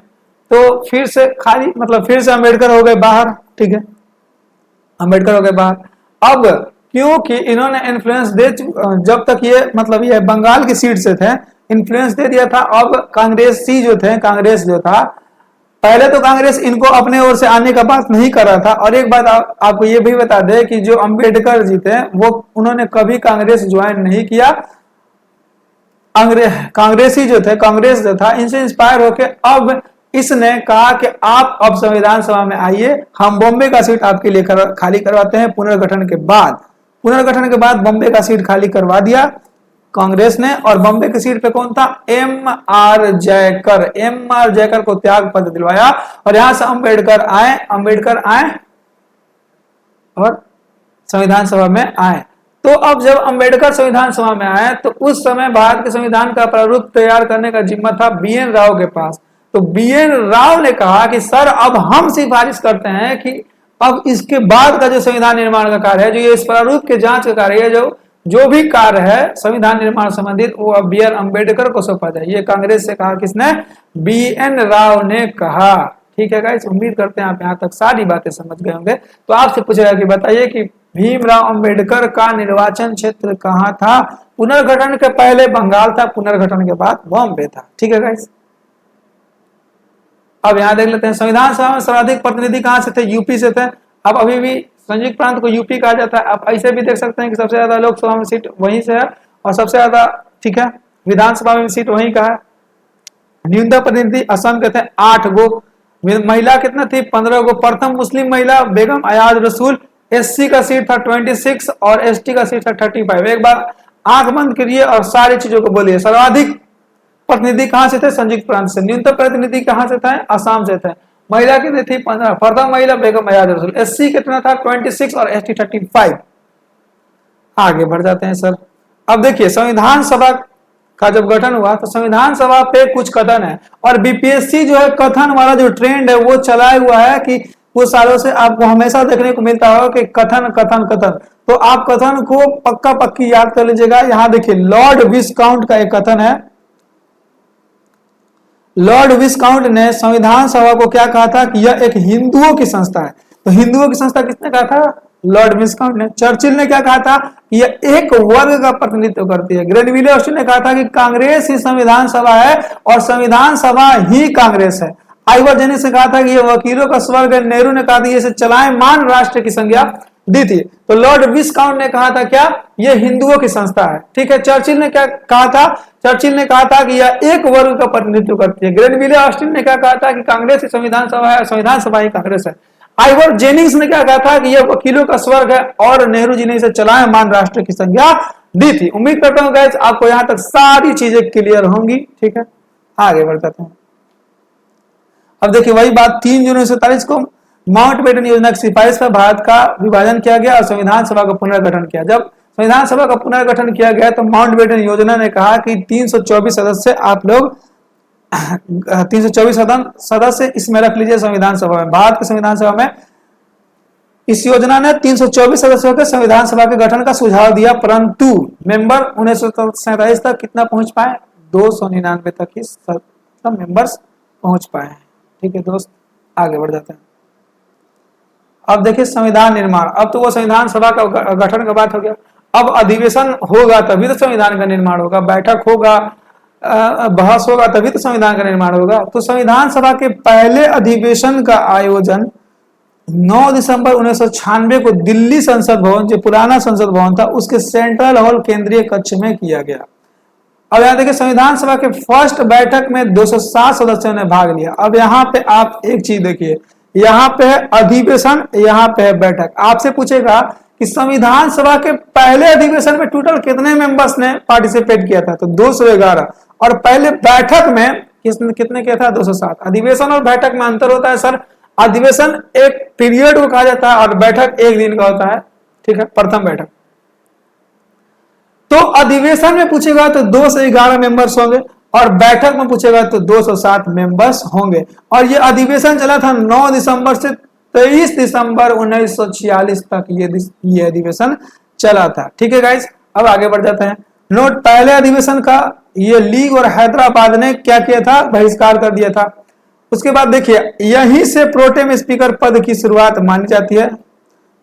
तो फिर से खाली, मतलब फिर से अंबेडकर हो गए बाहर। ठीक है, अंबेडकर हो गए बाहर। अब क्योंकि इन्होंने इन्फ्लुएंस दे, जब तक ये, मतलब ये बंगाल की सीट से थे, इन्फ्लुएंस दे दिया था। अब कांग्रेस जो था, पहले तो कांग्रेस इनको अपने ओर से आने का बात नहीं कर रहा था। और एक बात आपको ये भी बता दे कि जो अंबेडकर जी थे वो, उन्होंने कभी कांग्रेस ज्वाइन नहीं किया। कांग्रेसी जो थे, कांग्रेस जो था, इनसे इंस्पायर होके अब इसने कहा कि आप अब संविधान सभा में आइए, हम बॉम्बे का सीट आपके लिए खाली करवाते हैं। पुनर्गठन के बाद बॉम्बे का सीट खाली करवा दिया कांग्रेस ने। और बॉम्बे की सीट पे कौन था? एम.आर. जयकर को त्याग पत्र दिलवाया। और यहां से अंबेडकर आए और संविधान सभा में आए। तो अब जब अंबेडकर संविधान सभा में आए तो उस समय भारत के संविधान का प्रारूप तैयार करने का जिम्मा था बी.एन. राव के पास। तो बी.एन. राव ने कहा कि सर, अब हम सिफारिश करते हैं कि अब इसके बाद का जो संविधान निर्माण का कार्य है, जो ये इस प्रारूप के जांच का कार्य है, जो भी कार्य है संविधान निर्माण संबंधित, वो अब बी.आर. अंबेडकर को सौंपा जाए। ये कांग्रेस से कहा, किसने? बी.एन. राव ने कहा। ठीक है गाइस, उम्मीद करते हैं आप यहाँ तक सारी बातें समझ गए होंगे। तो आपसे पूछेगा कि बताइए कि भीमराव अंबेडकर का निर्वाचन क्षेत्र कहाँ था? पुनर्गठन के पहले बंगाल था, पुनर्गठन के बाद बॉम्बे था। ठीक है गाइस, अब यहाँ देख लेते हैं संविधान सभा में सर्वाधिक प्रतिनिधि कहाँ से थे? यूपी से थे। अब अभी भी संयुक्त प्रांत को यूपी कहा जाता है। आप ऐसे भी देख सकते हैं कि सबसे ज्यादा लोकसभा में सीट वहीं से है और सबसे ज्यादा, ठीक है, विधानसभा में सीट वहीं का है। न्यूनतम प्रतिनिधि असम के थे 8 गो। महिला कितना थी? 15 गो। प्रथम मुस्लिम महिला बेगम अयाज रसूल। एससी का सीट था 26 और एसटी का सीट था 35। एक बार आंख बंद करिए और सारी चीजों को बोलिए। सर्वाधिक प्रतिनिधि कहां से थे? संयुक्त प्रांत से। न्यूनतम प्रतिनिधि कहां से थे? असम से थे। महिला कितनी थी? 15। प्रथम महिला बेगम अयाज रसूल। एससी कितना था? 26 और एसटी 35। आगे बढ़ जाते हैं सर। अब देखिए संविधान सभा का जब गठन हुआ तो संविधान सभा पे कुछ कथन है, और बीपीएससी जो है कथन वाला जो ट्रेंड है वो चलाया हुआ है कि कुछ सालों से आपको हमेशा देखने को मिलता होगा कि कथन कथन कथन। तो आप कथन को पक्का पक्की याद कर लीजिएगा। यहां देखिए लॉर्ड विस्काउंट का एक कथन है। लॉर्ड विस्काउंट ने संविधान सभा को क्या कहा था? कि यह एक हिंदुओं की संस्था है। तो हिंदुओं की संस्था किसने कहा था? लॉर्ड विस्काउंट ने। चर्चिल ने क्या कहा था? यह एक वर्ग का प्रतिनिधित्व करती है। ग्रेनविले ऑस्टिन ने कहा था कि कांग्रेस ही संविधान सभा है और संविधान सभा ही कांग्रेस है। आइवर जेनिस ने कहा था कि यह वकीलों का स्वर्ग है। नेहरू ने कहा था इसे चलायमान राष्ट्र की संज्ञा दी थी। तो लॉर्ड विस्काउंट ने कहा था क्या? यह हिंदुओं की संस्था है। ठीक है। चर्चिल ने क्या कहा था? चर्चिल ने कहा था कि यह एक वर्ग का प्रतिनिधित्व करती है। ग्रेनविले ऑस्टिन ने क्या कहा था? कि कांग्रेस ही संविधान सभा है, संविधान सभा ही कांग्रेस है। आइवर जेनिंग्स ने क्या कहा था? कि यह वकीलों का स्वर्ग है और नेहरू जी ने इसे चलायमान राष्ट्र की संज्ञा दी थी। उम्मीद करता हूं गाइस आपको यहां तक सारी चीजें क्लियर होंगी। ठीक है, आगे बढ़ते हैं। अब देखिए वही बात 3 जून 1947 को माउंटबेटन योजना की सिफारिश पर भारत का विभाजन किया गया और संविधान सभा का पुनर्गठन किया। जब संविधान सभा का पुनर्गठन किया गया तो माउंटबेटन योजना ने कहा कि 324 सदस्य आप लोग 324 सदस्य इसमें रख लीजिए संविधान सभा में। भारत के संविधान सभा में इस योजना ने 324 सदस्यों के संविधान सभा के गठन का सुझाव दिया, परंतु मेंबर 1947 तक कितना पहुंच पाए? 299 तक ही सब मेंबर्स पहुंच पाए। ठीक है दोस्त, आगे बढ़ जाते हैं। अब देखिए संविधान निर्माण। अब तो वो संविधान सभा का गठन का बात हो गया। अब अधिवेशन होगा तभी तो संविधान का निर्माण होगा, बैठक होगा, बहस होगा तभी तो संविधान का निर्माण होगा। तो संविधान सभा के पहले अधिवेशन का आयोजन 9 दिसंबर 1996 को दिल्ली संसद भवन, जो पुराना संसद भवन था, उसके सेंट्रल हॉल केंद्रीय कक्ष में किया गया। अब यहाँ देखिए संविधान सभा के फर्स्ट बैठक में 207 सदस्यों ने भाग लिया। अब यहाँ पे आप एक चीज देखिए यहाँ पे है अधिवेशन, यहाँ पे है बैठक। आपसे पूछेगा कि संविधान सभा के पहले अधिवेशन में टोटल कितने मेंबर्स ने पार्टिसिपेट किया था, तो 211। और पहले बैठक में कितने किया था, 207। अधिवेशन और बैठक में अंतर होता है सर। अधिवेशन एक पीरियड को कहा जाता है और बैठक एक दिन का होता है, ठीक है, प्रथम बैठक। तो अधिवेशन में पूछेगा तो 2 से 11 मेंबर्स होंगे और बैठक में पूछेगा तो 207 मेंबर्स होंगे। और ये अधिवेशन चला था 9 दिसंबर से 23 दिसंबर 1946 तक ये अधिवेशन चला था। ठीक है गाइस, अब आगे बढ़ जाते हैं। नोट, पहले अधिवेशन का ये लीग और हैदराबाद ने क्या किया था, बहिष्कार कर दिया था। उसके बाद देखिए, यहीं से प्रोटेम स्पीकर पद की शुरुआत मानी जाती है।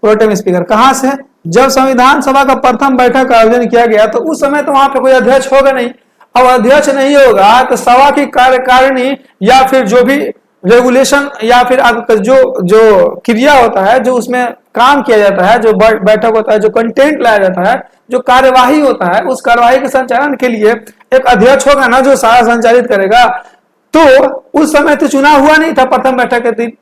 प्रोटेम स्पीकर कहां से, जब संविधान सभा का प्रथम बैठक का आयोजन किया गया तो उस समय तो वहां पे कोई अध्यक्ष होगा नहीं। अब अध्यक्ष नहीं होगा तो सभा की कार्यकारिणी या फिर जो भी रेगुलेशन या फिर जो क्रिया होता है, जो उसमें काम किया जाता है, जो बैठक होता है, जो कंटेंट लाया जाता है, जो कार्यवाही होता है, उस कार्यवाही के संचालन के लिए एक अध्यक्ष होगा ना, जो सारा संचालित करेगा। तो उस समय तो चुनाव हुआ नहीं था प्रथम बैठक के दिन,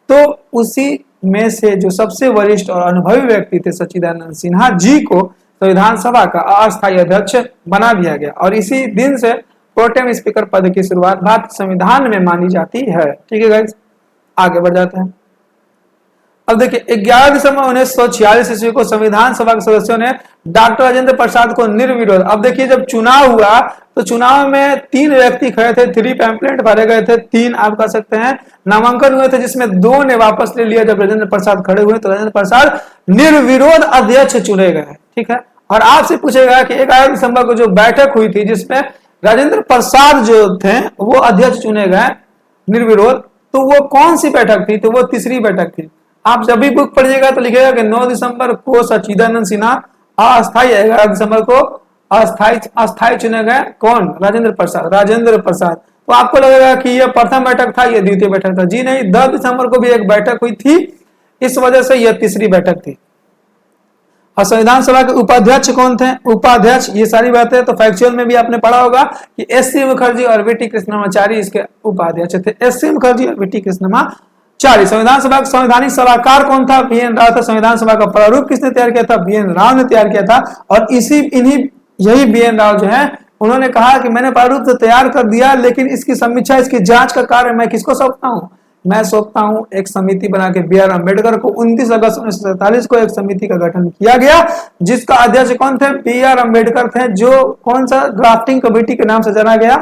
तो उसी में से जो सबसे वरिष्ठ और अनुभवी व्यक्ति थे सच्चिदानंद सिन्हा जी को संविधान सभा का अस्थायी अध्यक्ष बना दिया गया और इसी दिन से प्रोटेम स्पीकर पद की शुरुआत भारतीय संविधान में मानी जाती है। ठीक है गाइस, आगे बढ़ जाते हैं। अब देखिए, 11 दिसंबर 1946 ईस्वी को संविधान सभा के सदस्यों ने डॉक्टर राजेंद्र प्रसाद को निर्विरोध, अब देखिए जब चुनाव हुआ तो चुनाव में 3 व्यक्ति खड़े थे, 3 पैम्पलेट भरे गए थे, 3 आप कह सकते हैं नामांकन हुए थे, जिसमें 2 ने वापस ले लिया। जब राजेंद्र प्रसाद खड़े हुए तो राजेंद्र प्रसाद निर्विरोध अध्यक्ष चुने गए। ठीक है, और आपसे पूछेगा कि 11 दिसंबर को जो बैठक हुई थी जिसमें राजेंद्र प्रसाद जो थे वो अध्यक्ष चुने गए निर्विरोध, तो वो कौन सी बैठक थी, तो वो तीसरी बैठक थी। आप जब भी बुक पढ़िएगा तो लिखेगा कि 9 दिसंबर को सच्चिदानंद सिन्हा अस्थायी, 11 दिसंबर को अस्थायी चुने गए, कौन, राजेंद्र प्रसाद। तो आपको लगेगा कि यह प्रथम बैठक था, यह द्वितीय बैठक था। जी नहीं, 10 दिसंबर को भी एक बैठक हुई थी, इस वजह से यह तीसरी बैठक थी। और संविधान सभा के उपाध्यक्ष कौन थे, उपाध्यक्ष, ये सारी बातें तो फैक्चुअल में भी आपने पढ़ा होगा कि एस.सी. मुखर्जी और वी.टी. कृष्णमाचारी इसके उपाध्यक्ष थे। एस.सी. मुखर्जी और वी.टी. कृष्णमाचारी। संविधान सभा का संवैधानिक सलाहकार कौन था, बी.एन. राव था। संविधान सभा का प्रारूप किसने तैयार किया था, बी.एन. राव ने तैयार किया था। और यही बी.एन. राव जो है उन्होंने कहा कि मैंने प्रारूप तो तैयार कर दिया, लेकिन इसकी समीक्षा, इसकी जांच का कार्य मैं किसको सौंपता हूँ, मैं सौंपता हूं एक समिति बना के बी आर अम्बेडकर को। 29 अगस्त 1947 को एक समिति का गठन किया गया, जिसका अध्यक्ष कौन थे, बी आर अम्बेडकर थे, जो कौन सा ड्राफ्टिंग कमेटी के नाम से जाना गया।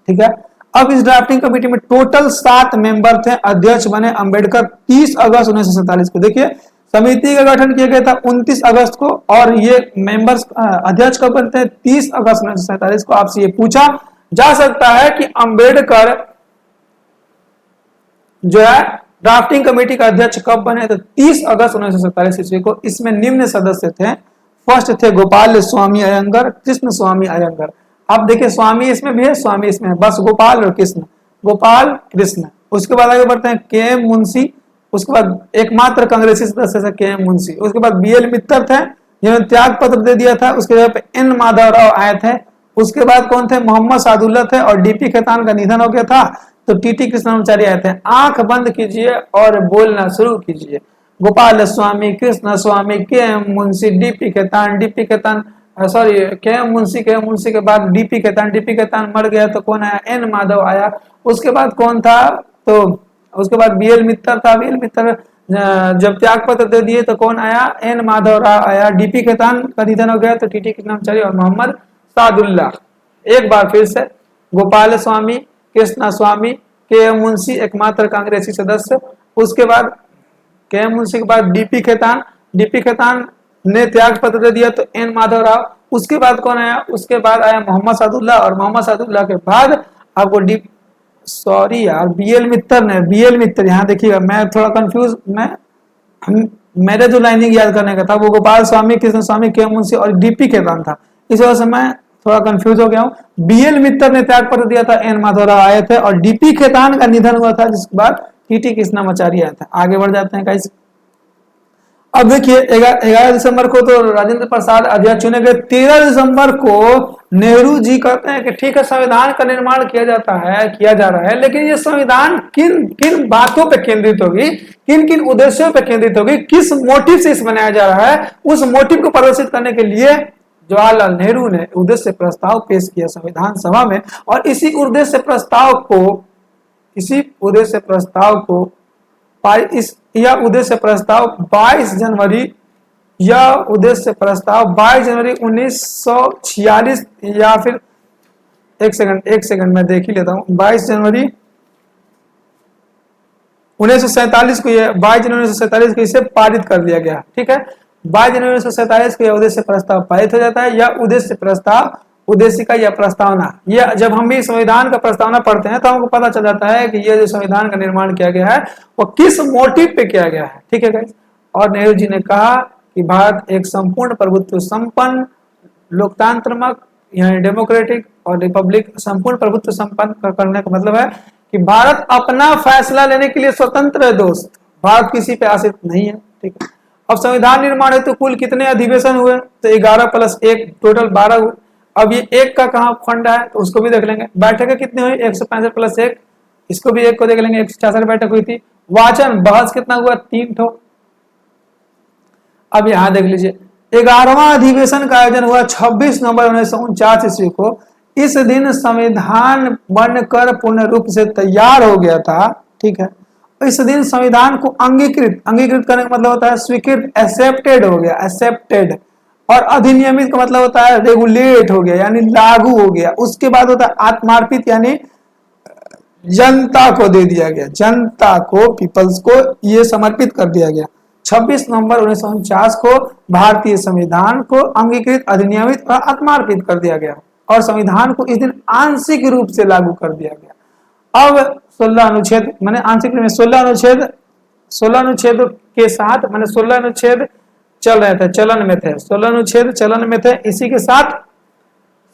ठीक है, अब इस ड्राफ्टिंग कमेटी में टोटल 7 मेंबर थे, अध्यक्ष बने अम्बेडकर 30 अगस्त 1947 को। देखिए, समिति का गठन किया गया था 29 अगस्त को और ये मेंबर्स अध्यक्ष कब बनते हैं, 30 अगस्त 1947 को। आपसे ये पूछा जा सकता है कि अम्बेडकर जो है ड्राफ्टिंग कमेटी का अध्यक्ष कब बने, तो 30 अगस्त 1947 ईस्वी को। इसमें निम्न सदस्य थे, फर्स्ट थे गोपाल स्वामी अयंगर, कृष्ण स्वामी अयंगर। अब देखिए, स्वामी इसमें भी है, स्वामी इसमें है, बस गोपाल और कृष्ण, गोपाल कृष्ण। उसके बाद आगे बढ़ते हैं के एम मुंशी, उसके बाद एकमात्र कांग्रेसी सदस्य थे के एम मुंशी। उसके बाद बी एल मित्तर थे जिन्होंने त्याग पत्र दे दिया था, उसके जगह पे एन माधव राव आए थे। उसके बाद कौन थे, मोहम्मद सादुल्ला थे और डीपी खेतान का निधन हो गया था, तो टीटी कृष्णमाचारी आए थे। आंख बंद कीजिए और बोलना शुरू कीजिए। Gopal Swami, Krishna Swami, K M Munshi, DP Khaitan, sorry K M Munshi के बाद डीपी खेतान मर गया तो कौन आया, एन माधव आया। उसके बाद कौन था, तो उसके बाद बी एल मित्तर था, बी एल मित्तर जब त्याग पत्र दे दिए तो कौन आया, एन माधव राव आया। डीपी खेतान का निधन हो गया तो टीटी कृष्णमाचारी और मोहम्मद सादुल्ला। एक बार फिर से, गोपाल स्वामी, कृष्णा स्वामी, के एम मुंशी एकमात्र कांग्रेसी सदस्य। उसके बाद के एम मुंशी के बाद डीपी खेतान ने त्याग पत्र दे दिया तो एन माधव राव। उसके बाद कौन आया, उसके बाद आया मोहम्मद सादुल्ला और मोहम्मद सादुल्ला के बाद आपको बी एल मित्तर, यहाँ देखिएगा मैं थोड़ा कंफ्यूज, मेरे जो लाइनिंग याद करने का था वो गोपाल स्वामी, कृष्ण स्वामी, के एम मुंशी और डीपी खेतान था, इस वजह से मैं थोड़ा कंफ्यूज हो गया हूँ। बी एल मित्तर ने त्याग पत्र दिया था, एन माधव राव आए थे और डीपी खेतान का निधन हुआ था, जिसके बाद टीटी कृष्णमाचारी आया था। आगे बढ़ जाते हैं गाइस। अब देखिए, 11 दिसंबर को तो राजेंद्र प्रसाद अध्यक्ष चुने गए। 13 दिसंबर को नेहरू जी कहते हैं कि ठीक है संविधान का निर्माण किया जाता है, किया जा रहा है, लेकिन ये संविधान किन किन बातों पर केंद्रित होगी, किन किन उद्देश्यों पर केंद्रित होगी, किस मोटिव से इस बनाया जा रहा है, उस मोटिव को प्रदर्शित करने के लिए जवाहरलाल नेहरू ने उद्देश्य प्रस्ताव पेश किया संविधान सभा में। और इसी उद्देश्य प्रस्ताव को यह उद्देश्य प्रस्ताव 22 जनवरी 1946 या फिर एक सेकंड मैं देख ही लेता हूं, 22 जनवरी 1947 को, यह 22 जनवरी 1947 को इसे पारित कर दिया गया। ठीक है, 22 जनवरी 1947 को यह उद्देश्य प्रस्ताव पारित हो जाता है। यह उद्देश्य प्रस्ताव, उद्देशिका या प्रस्तावना, यह जब हम भी संविधान का प्रस्तावना पढ़ते हैं तो हमको पता चल जाता है कि यह जो संविधान का निर्माण किया गया है वो किस मोटिव पे किया गया है। ठीक है गाइस, और नेहरू जी ने कहा कि भारत एक संपूर्ण प्रभुत्व संपन्न लोकतांत्रिक यानी डेमोक्रेटिक और रिपब्लिक, संपूर्ण प्रभुत्व संपन्न करने का मतलब है कि भारत अपना फैसला लेने के लिए स्वतंत्र है दोस्त, भारत किसी पे आश्रित नहीं है। ठीक है, अब संविधान निर्माण है तो कुल कितने अधिवेशन हुए, तो 11 + 1 टोटल 12 हुए। अब ये एक का कहाँ फंड है तो उसको भी देख लेंगे। बैठकें कितनी हुई, 165 + 1, इसको भी एक को देख लेंगे, 166 बैठक हुई थी। वाचन बहस कितना हुआ, 3 ठो। अब यहां देख लीजिए 11वां अधिवेशन का आयोजन हुआ 26 नवंबर 1949 ईस्वी को। इस दिन संविधान बनकर पूर्ण रूप से तैयार हो गया था। ठीक है, इस दिन संविधान को अंगीकृत करने का मतलब होता है स्वीकृत, एक्सेप्टेड हो गया, एक्सेप्टेड। और अधिनियमित का मतलब होता है रेगुलेट हो गया यानी लागू हो गया। उसके बाद होता है आत्मार्पित यानी जनता को दे दिया गया, जनता को, पीपल्स को ये समर्पित कर दिया गया। 26 नवंबर 1949 को भारतीय संविधान को अंगीकृत, अधिनियमित और आत्मार्पित कर दिया गया और संविधान को इस दिन आंशिक रूप से लागू कर दिया गया। अब 16 अनुच्छेद मैंने आंशिक रूप में 16 अनुच्छेद के साथ मैंने 16 अनुच्छेद चल रहे थे, चलन में थे, 16 अनुच्छेद चलन में थे, इसी के साथ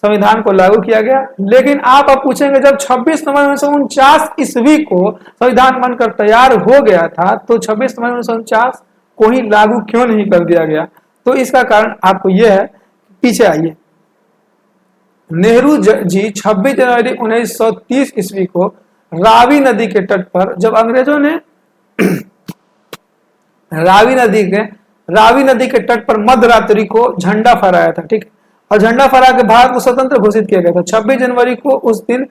संविधान को लागू किया गया। लेकिन आप अब पूछेंगे जब 26 नवंबर 1949 ईस्वी को संविधान बनकर तैयार हो गया था तो 26 नवंबर 1949 को ही लागू क्यों नहीं कर दिया गया, तो इसका कारण आपको यह है, पीछे आइए। नेहरू जी 26 जनवरी 1930 ईस्वी को रावी नदी के तट पर, जब अंग्रेजों ने रावी नदी के तट पर मध्यरात्रि को झंडा फहराया था। ठीक, और झंडा फहरा के भारत को स्वतंत्र घोषित किया गया था। 26 जनवरी को उस दिन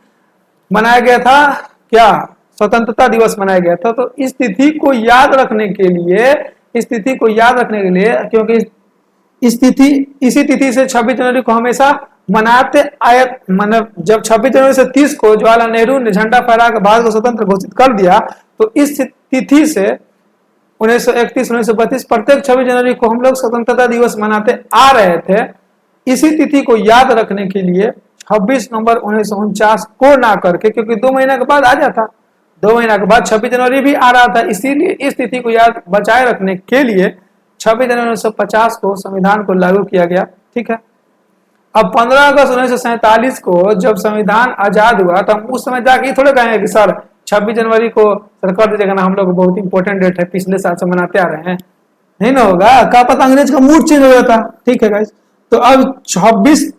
मनाया गया था क्या, स्वतंत्रता दिवस मनाया गया था। तो इस तिथि को याद रखने के लिए, क्योंकि इसी तिथि से 26 जनवरी को हमेशा मनाते आए, मतलब जब 26 जनवरी से 30 को जवाहरलाल नेहरू ने झंडा फहरा कर भारत को स्वतंत्र घोषित कर दिया, तो इस तिथि से 1931, 1932 प्रत्येक 26 जनवरी को हम लोग स्वतंत्रता दिवस मनाते आ रहे थे। इसी तिथि को याद रखने के लिए 26 नवंबर 1949 को ना करके, क्योंकि 2 महीना के बाद आ जाता, 2 महीना के बाद 26 जनवरी भी आ रहा था, इसीलिए इस तिथि को याद बचाए रखने के लिए 26 जनवरी 1950 को संविधान को लागू किया गया। ठीक है, अब 15 अगस्त 1947 को जब संविधान आजाद हुआ तो हम उस समय जाके थोड़े कहेंगे कि सर 26 जनवरी को सर कर दीजिएगा ना, हम लोग बहुत इंपॉर्टेंट डेट है, पिछले साल से मनाते आ रहे हैं, नहीं ना होगा, क्या पता अंग्रेज का मूड चेंज हो जाता। ठीक है गाइस, तो अब 26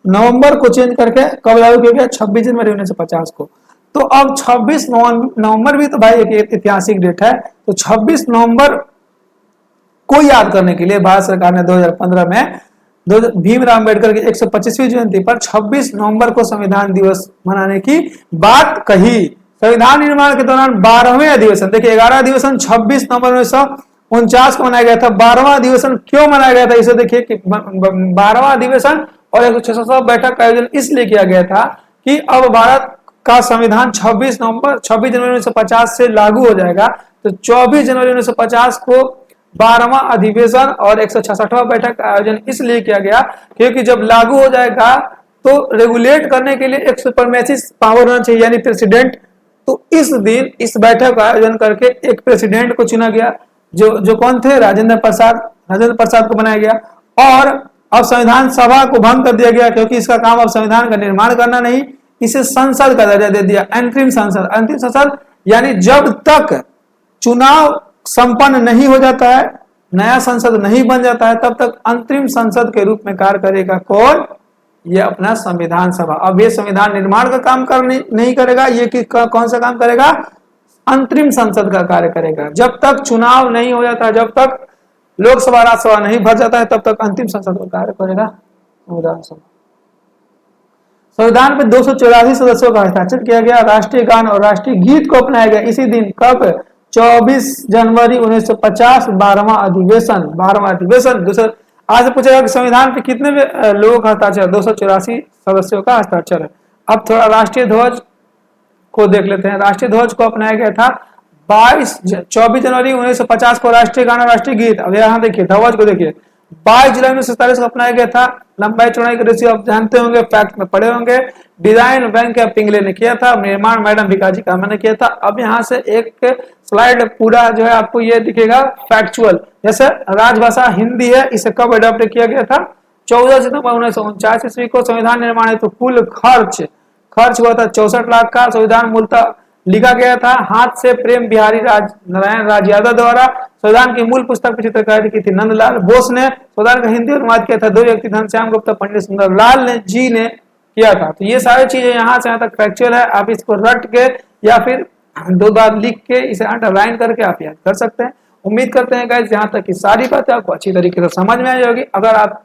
नवंबर को चेंज करके कब लागू किया गया, 26 जनवरी 1950 को। तो अब 26 नवंबर भी तो भाई एक ऐतिहासिक डेट है, तो 26 नवंबर को याद करने के लिए भारत सरकार ने 2015 में भीमराव अम्बेडकर की 125वीं जयंती पर 26 नवंबर को संविधान दिवस मनाने की बात कही। संविधान निर्माण के दौरान 12वें अधिवेशन, देखिए 11 अधिवेशन 26 नवंबर 1949 को मनाया गया था, 12वां अधिवेशन क्यों मनाया गया था, इसे देखिए कि 12वां अधिवेशन और 166 बैठक का आयोजन इसलिए किया गया था कि अब भारत का संविधान 26 जनवरी 1950 से लागू हो जाएगा, तो 24 जनवरी 1950 को 12वां अधिवेशन और 166वां बैठक का आयोजन इसलिए किया गया क्योंकि जब लागू हो जाएगा तो रेगुलेट करने के लिए एक सुपरमैसी पावर होना चाहिए यानी प्रेसिडेंट। तो इस दिन इस बैठक का आयोजन करके एक प्रेसिडेंट को चुना गया, जो कौन थे, राजेंद्र प्रसाद को बनाया गया। और अब संविधान सभा को भंग कर दिया गया क्योंकि इसका काम अब संविधान का निर्माण करना नहीं, इसे संसद का दर्जा दे दिया, अंतरिम संसद यानी जब तक चुनाव संपन्न नहीं हो जाता है, नया संसद नहीं बन जाता है, तब तक अंतरिम संसद के रूप में कार्य करेगा कौन, ये अपना संविधान सभा। अब ये संविधान निर्माण का काम नहीं करेगा, ये कौन सा काम करेगा? अंतरिम संसद का कार्य करेगा। जब तक चुनाव नहीं हो जाता, जब तक लोकसभा राज्यसभा नहीं भर जाता है, तब तक अंतिम संसद का कार्य करेगा विधानसभा। संविधान पे 284 सदस्यों का हस्ताक्षर किया गया। राष्ट्रीय गान और राष्ट्रीय गीत को अपनाया गया इसी दिन। कब? 24 जनवरी 1950, 12वां अधिवेशन। दूसरा आज पूछेगा कि संविधान पे कितने लोगों का हस्ताक्षर? 284 सदस्यों का हस्ताक्षर है। अब थोड़ा राष्ट्रीय ध्वज को देख लेते हैं। राष्ट्रीय ध्वज को अपनाया गया था 24 जनवरी 1950 को राष्ट्रीय गान और राष्ट्रीय गीत। अब यहाँ देखिए ध्वज को देखिए, 22 जुलाई 1947 को अपनाया गया था। लंबाई चौड़ाई का रेशियो आप जानते होंगे, फैक्ट में पढ़े होंगे। डिजाइन वेंकैया पिंगले ने किया था, निर्माण मैडम भिकाजी कामा ने किया था। अब यहाँ से एक स्लाइड पूरा जो है आपको ये दिखेगा फैक्चुअल। जैसे राजभाषा हिंदी है, इसे कब अडॉप्ट किया गया था? 14 सितंबर 1949 ईस्वी को। संविधान निर्माण हेतु कुल खर्च हुआ था 64 लाख का। संविधान मूलतः लिखा गया था हाथ से प्रेम बिहारी नारायण राज यादव द्वारा। संविधान की मूल पुस्तक की चित्रकारी की थी नंदलाल बोस ने। संविधान का हिंदी अनुवाद किया था दो व्यक्ति, घनश्याम गुप्ता, पंडित सुंदरलाल जी ने किया था। तो ये सारी चीजें यहाँ से यहाँ तक फैक्चुअल है। आप इसको रट के या फिर 2 बार लिख के इसे अंडरलाइन करके आप याद कर सकते हैं। उम्मीद करते हैं गाइस यहाँ तक की सारी बातें आपको अच्छी तरीके से समझ में आई होगी। अगर आप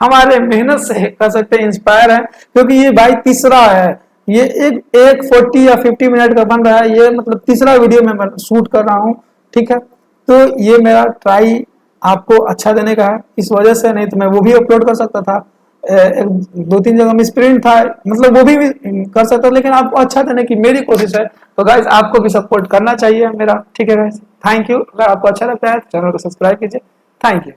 हमारे मेहनत से कर सकते हैं इंस्पायर है, क्योंकि ये भाई तीसरा है, ये एक 40 या 50 मिनट का बन रहा है। ये मतलब तीसरा वीडियो मैं शूट कर रहा हूँ, ठीक है। तो ये मेरा ट्राई आपको अच्छा देने का है, इस वजह से। नहीं तो मैं वो भी अपलोड कर सकता था, 2-3 जगह मिसप्रिंट था, मतलब वो भी कर सकता था, लेकिन आपको अच्छा देने की मेरी कोशिश है। तो गाइस आपको भी सपोर्ट करना चाहिए मेरा, ठीक है गाइस। Thank you. अगर आपको अच्छा लगता है तो चैनल को सब्सक्राइब कीजिए। Thank you.